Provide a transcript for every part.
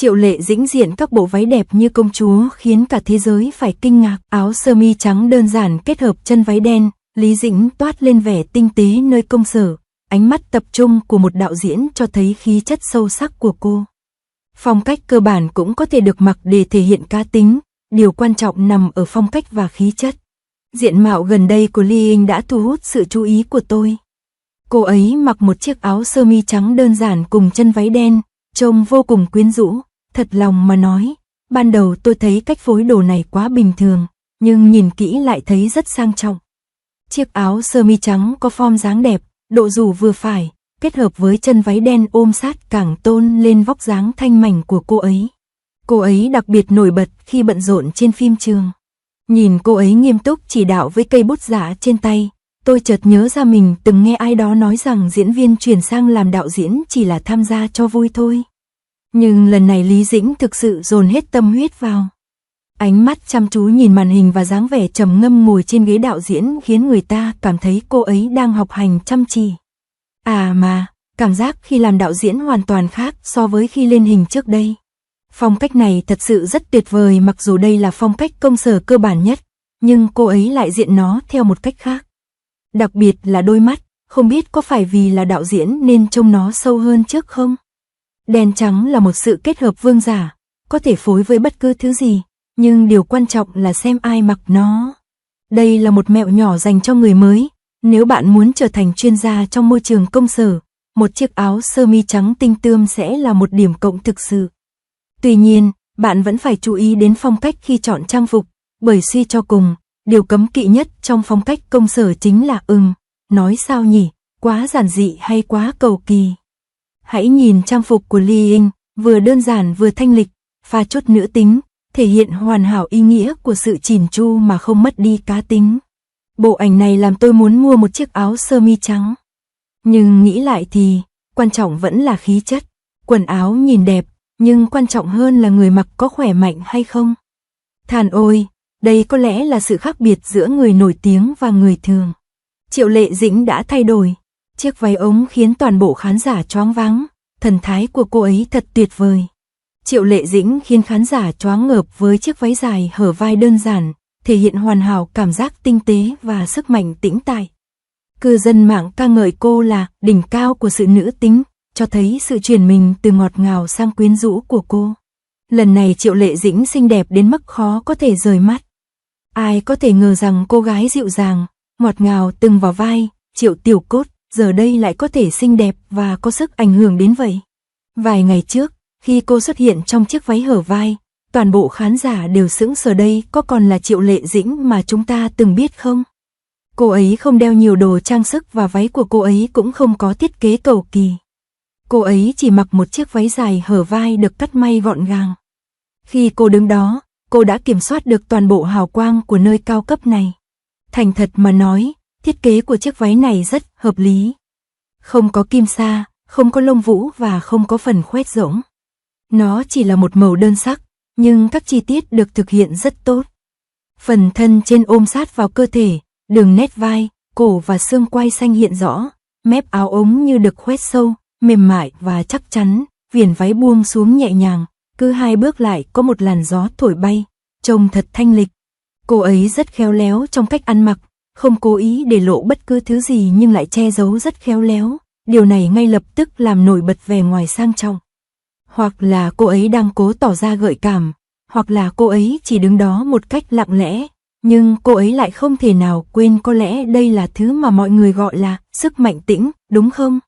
Triệu Lệ Dĩnh diện các bộ váy đẹp như công chúa khiến cả thế giới phải kinh ngạc. Áo sơ mi trắng đơn giản kết hợp chân váy đen, Lý Dĩnh toát lên vẻ tinh tế nơi công sở. Ánh mắt tập trung của một đạo diễn cho thấy khí chất sâu sắc của cô. Phong cách cơ bản cũng có thể được mặc để thể hiện cá tính, điều quan trọng nằm ở phong cách và khí chất. Diện mạo gần đây của Ly Ying đã thu hút sự chú ý của tôi. Cô ấy mặc một chiếc áo sơ mi trắng đơn giản cùng chân váy đen, trông vô cùng quyến rũ. Thật lòng mà nói, ban đầu tôi thấy cách phối đồ này quá bình thường, nhưng nhìn kỹ lại thấy rất sang trọng. Chiếc áo sơ mi trắng có form dáng đẹp, độ rủ vừa phải, kết hợp với chân váy đen ôm sát càng tôn lên vóc dáng thanh mảnh của cô ấy. Cô ấy đặc biệt nổi bật khi bận rộn trên phim trường. Nhìn cô ấy nghiêm túc chỉ đạo với cây bút giả trên tay, tôi chợt nhớ ra mình từng nghe ai đó nói rằng diễn viên chuyển sang làm đạo diễn chỉ là tham gia cho vui thôi. Nhưng lần này Lý Dĩnh thực sự dồn hết tâm huyết vào. Ánh mắt chăm chú nhìn màn hình và dáng vẻ trầm ngâm ngồi trên ghế đạo diễn khiến người ta cảm thấy cô ấy đang học hành chăm chỉ. À mà, cảm giác khi làm đạo diễn hoàn toàn khác so với khi lên hình trước đây. Phong cách này thật sự rất tuyệt vời, mặc dù đây là phong cách công sở cơ bản nhất, nhưng cô ấy lại diện nó theo một cách khác. Đặc biệt là đôi mắt, không biết có phải vì là đạo diễn nên trông nó sâu hơn trước không? Đen trắng là một sự kết hợp vương giả, có thể phối với bất cứ thứ gì, nhưng điều quan trọng là xem ai mặc nó. Đây là một mẹo nhỏ dành cho người mới, nếu bạn muốn trở thành chuyên gia trong môi trường công sở, một chiếc áo sơ mi trắng tinh tươm sẽ là một điểm cộng thực sự. Tuy nhiên, bạn vẫn phải chú ý đến phong cách khi chọn trang phục, bởi suy cho cùng, điều cấm kỵ nhất trong phong cách công sở chính là nói sao nhỉ, quá giản dị hay quá cầu kỳ. Hãy nhìn trang phục của Ly Ying, vừa đơn giản vừa thanh lịch, pha chút nữ tính, thể hiện hoàn hảo ý nghĩa của sự chỉn chu mà không mất đi cá tính. Bộ ảnh này làm tôi muốn mua một chiếc áo sơ mi trắng. Nhưng nghĩ lại thì, quan trọng vẫn là khí chất. Quần áo nhìn đẹp, nhưng quan trọng hơn là người mặc có khỏe mạnh hay không. Thàn ôi, đây có lẽ là sự khác biệt giữa người nổi tiếng và người thường. Triệu Lệ Dĩnh đã thay đổi. Chiếc váy ống khiến toàn bộ khán giả choáng váng, thần thái của cô ấy thật tuyệt vời. Triệu Lệ Dĩnh khiến khán giả choáng ngợp với chiếc váy dài hở vai đơn giản, thể hiện hoàn hảo cảm giác tinh tế và sức mạnh tĩnh tại. Cư dân mạng ca ngợi cô là đỉnh cao của sự nữ tính, cho thấy sự chuyển mình từ ngọt ngào sang quyến rũ của cô. Lần này Triệu Lệ Dĩnh xinh đẹp đến mức khó có thể rời mắt. Ai có thể ngờ rằng cô gái dịu dàng, ngọt ngào từng vào vai, Triệu Tiểu Cốt, giờ đây lại có thể xinh đẹp và có sức ảnh hưởng đến vậy. Vài ngày trước, khi cô xuất hiện trong chiếc váy hở vai, toàn bộ khán giả đều sững sờ, đây có còn là Triệu Lệ Dĩnh mà chúng ta từng biết không? Cô ấy không đeo nhiều đồ trang sức và váy của cô ấy cũng không có thiết kế cầu kỳ. Cô ấy chỉ mặc một chiếc váy dài hở vai được cắt may gọn gàng. Khi cô đứng đó, cô đã kiểm soát được toàn bộ hào quang của nơi cao cấp này. Thành thật mà nói, thiết kế của chiếc váy này rất hợp lý. Không có kim sa, không có lông vũ và không có phần khoét rỗng. Nó chỉ là một màu đơn sắc, nhưng các chi tiết được thực hiện rất tốt. Phần thân trên ôm sát vào cơ thể, đường nét vai, cổ và xương quai xanh hiện rõ, mép áo ống như được khoét sâu, mềm mại và chắc chắn, viền váy buông xuống nhẹ nhàng, cứ 2 bước lại có một làn gió thổi bay, trông thật thanh lịch. Cô ấy rất khéo léo trong cách ăn mặc, không cố ý để lộ bất cứ thứ gì nhưng lại che giấu rất khéo léo, điều này ngay lập tức làm nổi bật vẻ ngoài sang trọng. Hoặc là cô ấy đang cố tỏ ra gợi cảm, hoặc là cô ấy chỉ đứng đó một cách lặng lẽ, nhưng cô ấy lại không thể nào quên, có lẽ đây là thứ mà mọi người gọi là sức mạnh tĩnh, đúng không?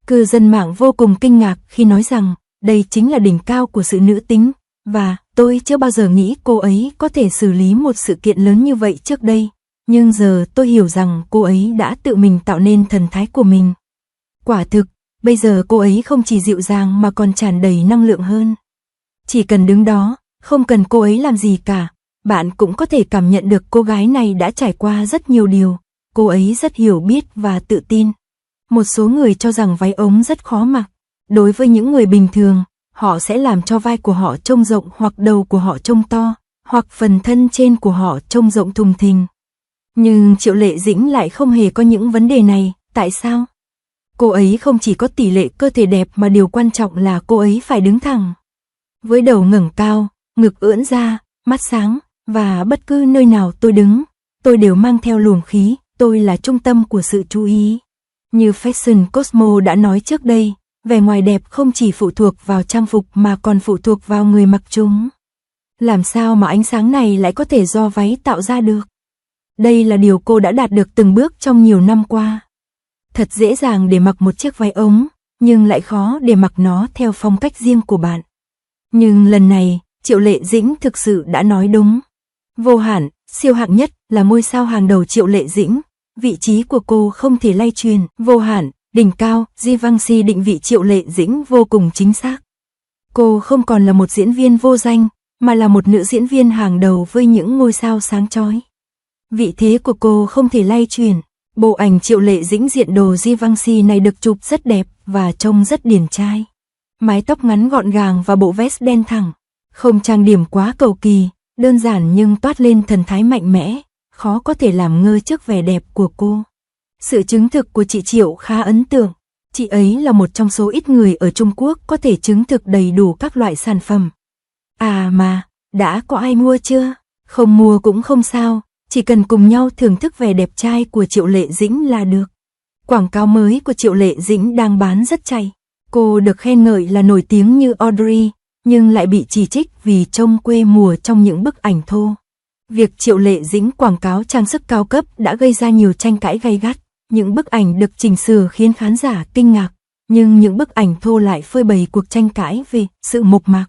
Cư dân mạng vô cùng kinh ngạc khi nói rằng đây chính là đỉnh cao của sự nữ tính, và tôi chưa bao giờ nghĩ cô ấy có thể xử lý một sự kiện lớn như vậy trước đây, nhưng giờ tôi hiểu rằng cô ấy đã tự mình tạo nên thần thái của mình. Quả thực, bây giờ cô ấy không chỉ dịu dàng mà còn tràn đầy năng lượng hơn. Chỉ cần đứng đó, không cần cô ấy làm gì cả, bạn cũng có thể cảm nhận được cô gái này đã trải qua rất nhiều điều, cô ấy rất hiểu biết và tự tin. Một số người cho rằng váy ống rất khó mặc. Đối với những người bình thường, họ sẽ làm cho vai của họ trông rộng hoặc đầu của họ trông to, hoặc phần thân trên của họ trông rộng thùng thình. Nhưng Triệu Lệ Dĩnh lại không hề có những vấn đề này, tại sao? Cô ấy không chỉ có tỷ lệ cơ thể đẹp mà điều quan trọng là cô ấy phải đứng thẳng. Với đầu ngẩng cao, ngực ưỡn ra, mắt sáng, và bất cứ nơi nào tôi đứng, tôi đều mang theo luồng khí, tôi là trung tâm của sự chú ý. Như Fashion Cosmo đã nói trước đây, vẻ ngoài đẹp không chỉ phụ thuộc vào trang phục mà còn phụ thuộc vào người mặc chúng. Làm sao mà ánh sáng này lại có thể do váy tạo ra được? Đây là điều cô đã đạt được từng bước trong nhiều năm qua. Thật dễ dàng để mặc một chiếc váy ống, nhưng lại khó để mặc nó theo phong cách riêng của bạn. Nhưng lần này, Triệu Lệ Dĩnh thực sự đã nói đúng. Vô hạn, siêu hạng nhất là ngôi sao hàng đầu Triệu Lệ Dĩnh. Vị trí của cô không thể lay truyền. Vô hạn, đỉnh cao, Givenchy định vị Triệu Lệ Dĩnh vô cùng chính xác. Cô không còn là một diễn viên vô danh, mà là một nữ diễn viên hàng đầu với những ngôi sao sáng chói. Vị thế của cô không thể lay truyền. Bộ ảnh Triệu Lệ Dĩnh diện đồ Givenchy này được chụp rất đẹp và trông rất điển trai. Mái tóc ngắn gọn gàng và bộ vest đen thẳng. Không trang điểm quá cầu kỳ, đơn giản nhưng toát lên thần thái mạnh mẽ, khó có thể làm ngơ trước vẻ đẹp của cô. Sự chứng thực của chị Triệu khá ấn tượng. Chị ấy là một trong số ít người ở Trung Quốc có thể chứng thực đầy đủ các loại sản phẩm. À mà, đã có ai mua chưa? Không mua cũng không sao, chỉ cần cùng nhau thưởng thức vẻ đẹp trai của Triệu Lệ Dĩnh là được. Quảng cáo mới của Triệu Lệ Dĩnh đang bán rất chạy. Cô được khen ngợi là nổi tiếng như Audrey, nhưng lại bị chỉ trích vì trông quê mùa trong những bức ảnh thô. Việc Triệu Lệ Dĩnh quảng cáo trang sức cao cấp đã gây ra nhiều tranh cãi gay gắt. Những bức ảnh được chỉnh sửa khiến khán giả kinh ngạc, nhưng những bức ảnh thô lại phơi bày cuộc tranh cãi về sự mộc mạc.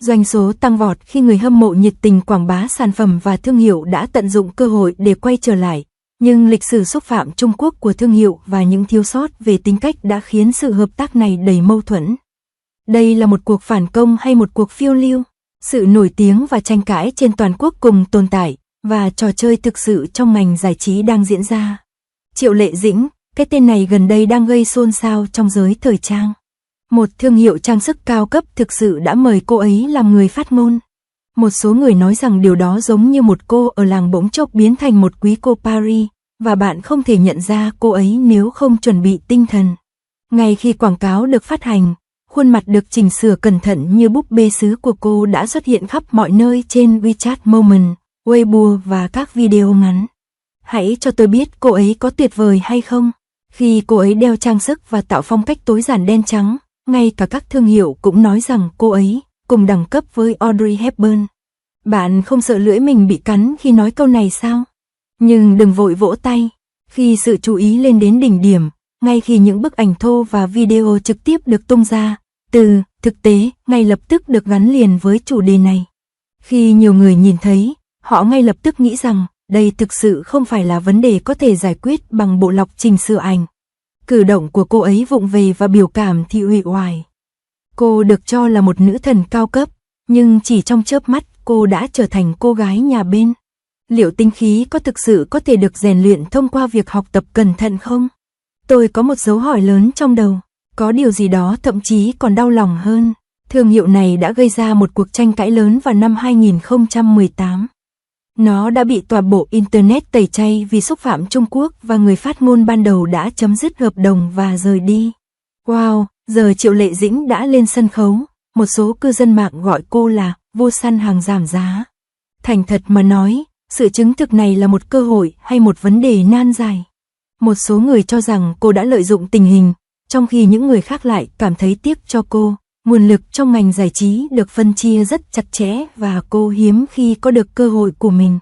Doanh số tăng vọt khi người hâm mộ nhiệt tình quảng bá sản phẩm và thương hiệu đã tận dụng cơ hội để quay trở lại. Nhưng lịch sử xúc phạm Trung Quốc của thương hiệu và những thiếu sót về tính cách đã khiến sự hợp tác này đầy mâu thuẫn. Đây là một cuộc phản công hay một cuộc phiêu lưu? Sự nổi tiếng và tranh cãi trên toàn quốc cùng tồn tại, và trò chơi thực sự trong ngành giải trí đang diễn ra. Triệu Lệ Dĩnh, cái tên này gần đây đang gây xôn xao trong giới thời trang. Một thương hiệu trang sức cao cấp thực sự đã mời cô ấy làm người phát ngôn. Một số người nói rằng điều đó giống như một cô ở làng bỗng chốc biến thành một quý cô Paris, và bạn không thể nhận ra cô ấy nếu không chuẩn bị tinh thần. Ngay khi quảng cáo được phát hành, khuôn mặt được chỉnh sửa cẩn thận như búp bê sứ của cô đã xuất hiện khắp mọi nơi trên WeChat Moment, Weibo và các video ngắn. Hãy cho tôi biết cô ấy có tuyệt vời hay không. Khi cô ấy đeo trang sức và tạo phong cách tối giản đen trắng, ngay cả các thương hiệu cũng nói rằng cô ấy cùng đẳng cấp với Audrey Hepburn. Bạn không sợ lưỡi mình bị cắn khi nói câu này sao? Nhưng đừng vội vỗ tay. Khi sự chú ý lên đến đỉnh điểm, ngay khi những bức ảnh thô và video trực tiếp được tung ra, từ thực tế ngay lập tức được gắn liền với chủ đề này. Khi nhiều người nhìn thấy, họ ngay lập tức nghĩ rằng đây thực sự không phải là vấn đề có thể giải quyết bằng bộ lọc chỉnh sửa ảnh. Cử động của cô ấy vụng về và biểu cảm thì uể oải. Cô được cho là một nữ thần cao cấp, nhưng chỉ trong chớp mắt cô đã trở thành cô gái nhà bên. Liệu tính khí có thực sự có thể được rèn luyện thông qua việc học tập cẩn thận không? Tôi có một dấu hỏi lớn trong đầu. Có điều gì đó thậm chí còn đau lòng hơn. Thương hiệu này đã gây ra một cuộc tranh cãi lớn vào năm 2018. Nó đã bị toàn bộ Internet tẩy chay vì xúc phạm Trung Quốc và người phát ngôn ban đầu đã chấm dứt hợp đồng và rời đi. Wow, giờ Triệu Lệ Dĩnh đã lên sân khấu. Một số cư dân mạng gọi cô là vua săn hàng giảm giá. Thành thật mà nói, sự chứng thực này là một cơ hội hay một vấn đề nan giải. Một số người cho rằng cô đã lợi dụng tình hình, trong khi những người khác lại cảm thấy tiếc cho cô. Nguồn lực trong ngành giải trí được phân chia rất chặt chẽ và cô hiếm khi có được cơ hội của mình.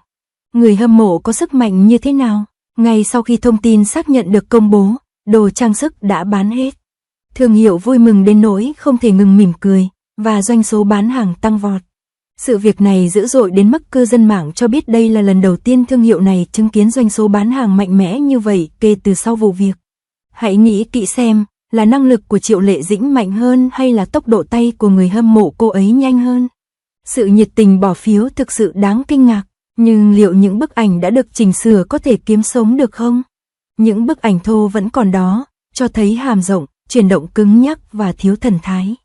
Người hâm mộ có sức mạnh như thế nào? Ngay sau khi thông tin xác nhận được công bố, đồ trang sức đã bán hết. Thương hiệu vui mừng đến nỗi không thể ngừng mỉm cười, và doanh số bán hàng tăng vọt. Sự việc này dữ dội đến mức cư dân mạng cho biết đây là lần đầu tiên thương hiệu này chứng kiến doanh số bán hàng mạnh mẽ như vậy kể từ sau vụ việc. Hãy nghĩ kỹ xem, là năng lực của Triệu Lệ Dĩnh mạnh hơn hay là tốc độ tay của người hâm mộ cô ấy nhanh hơn? Sự nhiệt tình bỏ phiếu thực sự đáng kinh ngạc, nhưng liệu những bức ảnh đã được chỉnh sửa có thể kiếm sống được không? Những bức ảnh thô vẫn còn đó, cho thấy hàm rộng, chuyển động cứng nhắc và thiếu thần thái.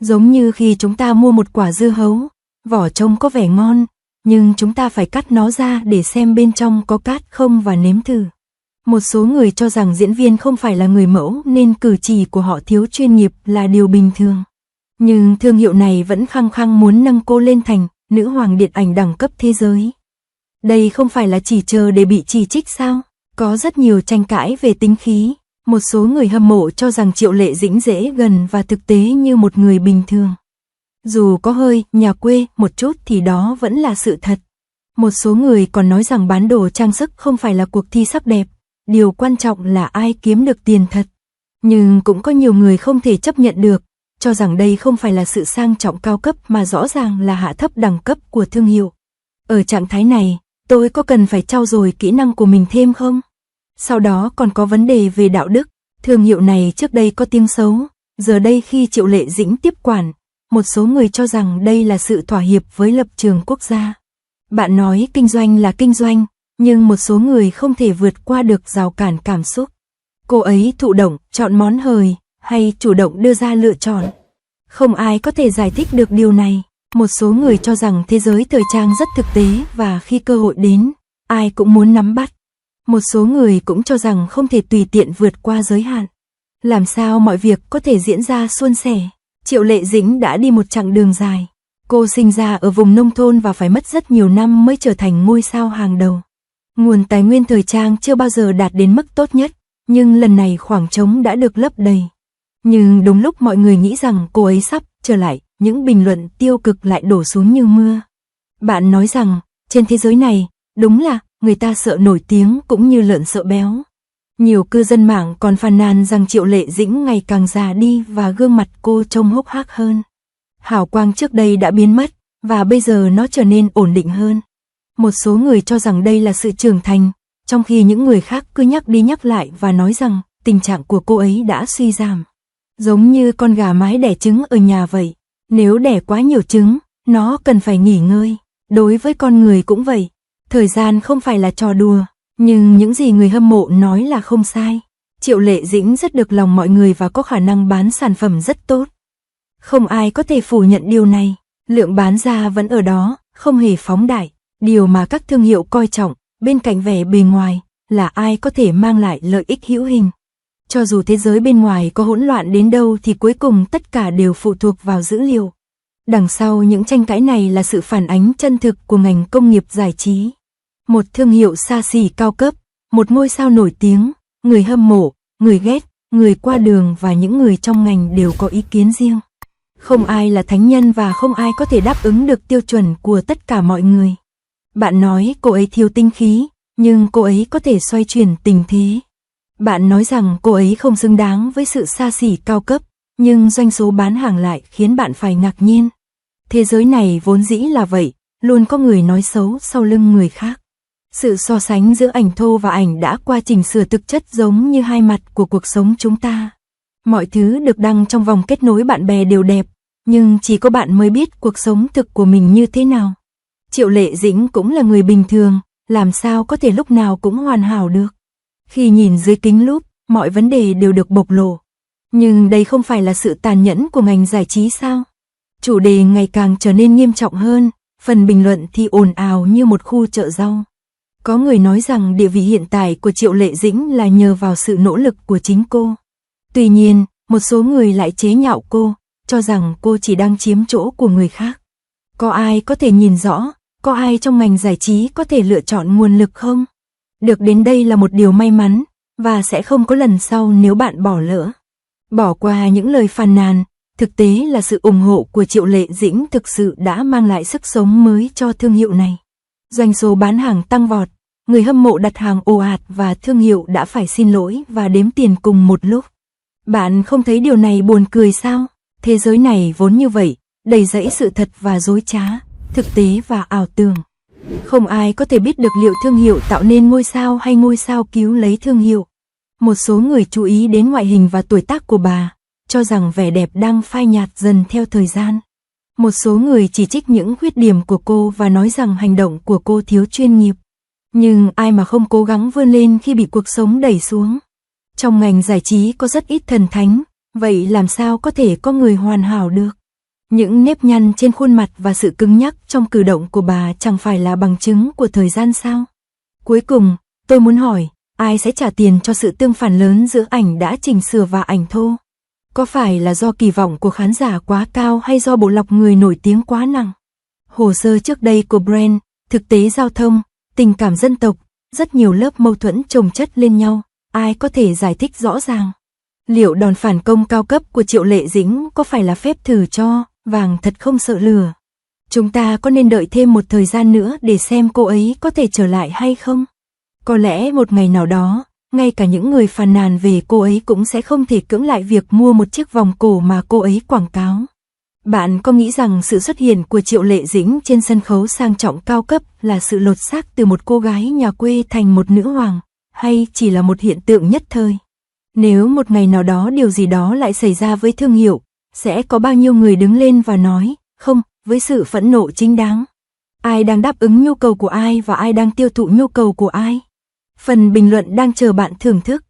Giống như khi chúng ta mua một quả dưa hấu, vỏ trông có vẻ ngon, nhưng chúng ta phải cắt nó ra để xem bên trong có cát không và nếm thử. Một số người cho rằng diễn viên không phải là người mẫu nên cử chỉ của họ thiếu chuyên nghiệp là điều bình thường. Nhưng thương hiệu này vẫn khăng khăng muốn nâng cô lên thành nữ hoàng điện ảnh đẳng cấp thế giới. Đây không phải là chỉ chờ để bị chỉ trích sao? Có rất nhiều tranh cãi về tính khí. Một số người hâm mộ cho rằng Triệu Lệ Dĩnh dễ gần và thực tế như một người bình thường. Dù có hơi nhà quê một chút thì đó vẫn là sự thật. Một số người còn nói rằng bán đồ trang sức không phải là cuộc thi sắc đẹp, điều quan trọng là ai kiếm được tiền thật. Nhưng cũng có nhiều người không thể chấp nhận được, cho rằng đây không phải là sự sang trọng cao cấp mà rõ ràng là hạ thấp đẳng cấp của thương hiệu. Ở trạng thái này, tôi có cần phải trau dồi kỹ năng của mình thêm không? Sau đó còn có vấn đề về đạo đức, thương hiệu này trước đây có tiếng xấu, giờ đây khi Triệu Lệ Dĩnh tiếp quản, một số người cho rằng đây là sự thỏa hiệp với lập trường quốc gia. Bạn nói kinh doanh là kinh doanh, nhưng một số người không thể vượt qua được rào cản cảm xúc. Cô ấy thụ động chọn món hời, hay chủ động đưa ra lựa chọn. Không ai có thể giải thích được điều này. Một số người cho rằng thế giới thời trang rất thực tế và khi cơ hội đến, ai cũng muốn nắm bắt. Một số người cũng cho rằng không thể tùy tiện vượt qua giới hạn. Làm sao mọi việc có thể diễn ra suôn sẻ? Triệu Lệ Dĩnh đã đi một chặng đường dài. Cô sinh ra ở vùng nông thôn và phải mất rất nhiều năm mới trở thành ngôi sao hàng đầu. Nguồn tài nguyên thời trang chưa bao giờ đạt đến mức tốt nhất, nhưng lần này khoảng trống đã được lấp đầy. Nhưng đúng lúc mọi người nghĩ rằng cô ấy sắp trở lại, những bình luận tiêu cực lại đổ xuống như mưa. Bạn nói rằng, trên thế giới này, đúng là người ta sợ nổi tiếng cũng như lợn sợ béo. Nhiều cư dân mạng còn phàn nàn rằng Triệu Lệ Dĩnh ngày càng già đi và gương mặt cô trông hốc hác hơn. Hào quang trước đây đã biến mất, và bây giờ nó trở nên ổn định hơn. Một số người cho rằng đây là sự trưởng thành, trong khi những người khác cứ nhắc đi nhắc lại và nói rằng tình trạng của cô ấy đã suy giảm. Giống như con gà mái đẻ trứng ở nhà vậy, nếu đẻ quá nhiều trứng, nó cần phải nghỉ ngơi. Đối với con người cũng vậy, thời gian không phải là trò đùa, nhưng những gì người hâm mộ nói là không sai. Triệu Lệ Dĩnh rất được lòng mọi người và có khả năng bán sản phẩm rất tốt. Không ai có thể phủ nhận điều này, lượng bán ra vẫn ở đó, không hề phóng đại. Điều mà các thương hiệu coi trọng, bên cạnh vẻ bề ngoài, là ai có thể mang lại lợi ích hữu hình. Cho dù thế giới bên ngoài có hỗn loạn đến đâu thì cuối cùng tất cả đều phụ thuộc vào dữ liệu. Đằng sau những tranh cãi này là sự phản ánh chân thực của ngành công nghiệp giải trí. Một thương hiệu xa xỉ cao cấp, một ngôi sao nổi tiếng, người hâm mộ, người ghét, người qua đường và những người trong ngành đều có ý kiến riêng. Không ai là thánh nhân và không ai có thể đáp ứng được tiêu chuẩn của tất cả mọi người. Bạn nói cô ấy thiếu tinh khí, nhưng cô ấy có thể xoay chuyển tình thế. Bạn nói rằng cô ấy không xứng đáng với sự xa xỉ cao cấp, nhưng doanh số bán hàng lại khiến bạn phải ngạc nhiên. Thế giới này vốn dĩ là vậy, luôn có người nói xấu sau lưng người khác. Sự so sánh giữa ảnh thô và ảnh đã qua chỉnh sửa thực chất giống như hai mặt của cuộc sống chúng ta. Mọi thứ được đăng trong vòng kết nối bạn bè đều đẹp, nhưng chỉ có bạn mới biết cuộc sống thực của mình như thế nào. Triệu Lệ Dĩnh cũng là người bình thường, làm sao có thể lúc nào cũng hoàn hảo được. Khi nhìn dưới kính lúp, mọi vấn đề đều được bộc lộ. Nhưng đây không phải là sự tàn nhẫn của ngành giải trí sao? Chủ đề ngày càng trở nên nghiêm trọng hơn, phần bình luận thì ồn ào như một khu chợ rau. Có người nói rằng địa vị hiện tại của Triệu Lệ Dĩnh là nhờ vào sự nỗ lực của chính cô. Tuy nhiên, một số người lại chế nhạo cô, cho rằng cô chỉ đang chiếm chỗ của người khác. Có ai có thể nhìn rõ, có ai trong ngành giải trí có thể lựa chọn nguồn lực không? Được đến đây là một điều may mắn, và sẽ không có lần sau nếu bạn bỏ lỡ. Bỏ qua những lời phàn nàn, thực tế là sự ủng hộ của Triệu Lệ Dĩnh thực sự đã mang lại sức sống mới cho thương hiệu này. Doanh số bán hàng tăng vọt, người hâm mộ đặt hàng ồ ạt và thương hiệu đã phải xin lỗi và đếm tiền cùng một lúc. Bạn không thấy điều này buồn cười sao? Thế giới này vốn như vậy, đầy rẫy sự thật và dối trá, thực tế và ảo tưởng. Không ai có thể biết được liệu thương hiệu tạo nên ngôi sao hay ngôi sao cứu lấy thương hiệu. Một số người chú ý đến ngoại hình và tuổi tác của bà, cho rằng vẻ đẹp đang phai nhạt dần theo thời gian. Một số người chỉ trích những khuyết điểm của cô và nói rằng hành động của cô thiếu chuyên nghiệp. Nhưng ai mà không cố gắng vươn lên khi bị cuộc sống đẩy xuống. Trong ngành giải trí có rất ít thần thánh, vậy làm sao có thể có người hoàn hảo được? Những nếp nhăn trên khuôn mặt và sự cứng nhắc trong cử động của bà chẳng phải là bằng chứng của thời gian sao? Cuối cùng, tôi muốn hỏi, ai sẽ trả tiền cho sự tương phản lớn giữa ảnh đã chỉnh sửa và ảnh thô? Có phải là do kỳ vọng của khán giả quá cao hay do bộ lọc người nổi tiếng quá nặng? Hồ sơ trước đây của Brand, thực tế giao thông, tình cảm dân tộc, rất nhiều lớp mâu thuẫn chồng chất lên nhau, ai có thể giải thích rõ ràng? Liệu đòn phản công cao cấp của Triệu Lệ Dĩnh có phải là phép thử cho vàng thật không sợ lửa? Chúng ta có nên đợi thêm một thời gian nữa để xem cô ấy có thể trở lại hay không? Có lẽ một ngày nào đó, ngay cả những người phàn nàn về cô ấy cũng sẽ không thể cưỡng lại việc mua một chiếc vòng cổ mà cô ấy quảng cáo. Bạn có nghĩ rằng sự xuất hiện của Triệu Lệ Dĩnh trên sân khấu sang trọng cao cấp là sự lột xác từ một cô gái nhà quê thành một nữ hoàng, hay chỉ là một hiện tượng nhất thời? Nếu một ngày nào đó điều gì đó lại xảy ra với thương hiệu, sẽ có bao nhiêu người đứng lên và nói, không, với sự phẫn nộ chính đáng? Ai đang đáp ứng nhu cầu của ai và ai đang tiêu thụ nhu cầu của ai? Phần bình luận đang chờ bạn thưởng thức.